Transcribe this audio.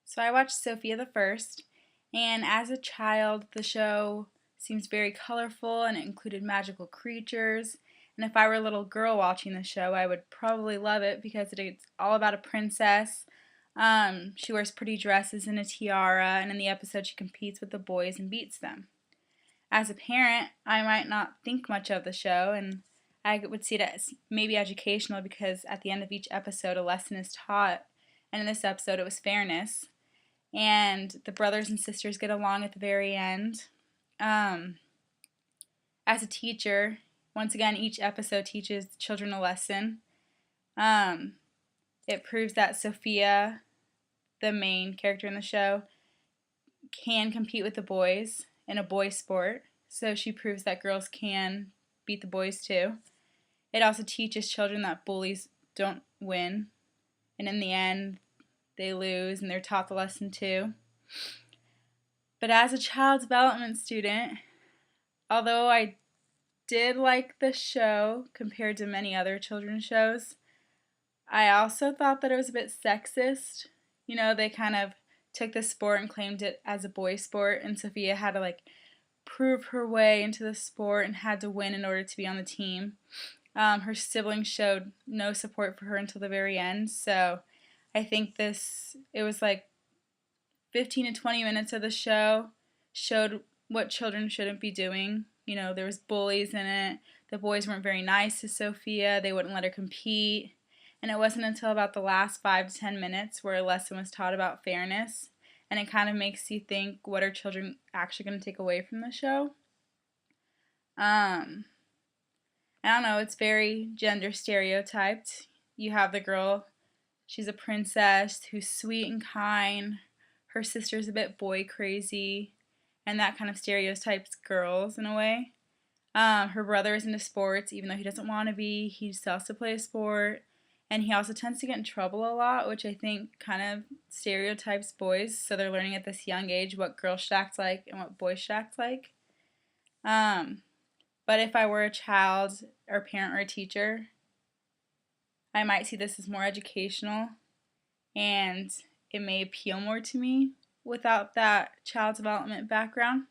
So I watched Sophia the First, and as a child, the show seems very colorful and it included magical creatures. And if I were a little girl watching the show, I would probably love it because it's all about a princess. She wears pretty dresses and a tiara, and in the episode, she competes with the boys and beats them. As a parent, I might not think much of the show, and I would see it as maybe educational because at the end of each episode, a lesson is taught. And in this episode, it was fairness, and the brothers and sisters get along at the very end. Um, as a teacher, once again, each episode teaches children a lesson. Um, it proves that Sophia, the main character in the show, can compete with the boys in a boy sport. So she proves that girls can beat the boys too. It also teaches children that bullies don't win, and in the end, they lose and they're taught the lesson too. But as a child development student, although I did like the show compared to many other children's shows, I also thought that it was a bit sexist. They kind of took the sport and claimed it as a boy sport, and Sophia had to prove her way into the sport and had to win in order to be on the team. Her siblings showed no support for her until the very end, so I think it was 15 to 20 minutes of the show showed what children shouldn't be doing. There was bullies in it. The boys weren't very nice to Sophia. They wouldn't let her compete. And it wasn't until about the last 5 to 10 minutes where a lesson was taught about fairness. And it kind of makes you think, what are children actually going to take away from the show? I don't know, it's very gender stereotyped. You have the girl, she's a princess who's sweet and kind. Her sister's a bit boy crazy, and that kind of stereotypes girls in a way. Her brother is into sports, even though he doesn't want to be. He still has to play a sport, and he also tends to get in trouble a lot, which I think kind of stereotypes boys. So they're learning at this young age what girls should act like and what boys should act like. But if I were a child or parent or a teacher, I might see this as more educational, and it may appeal more to me without that child development background.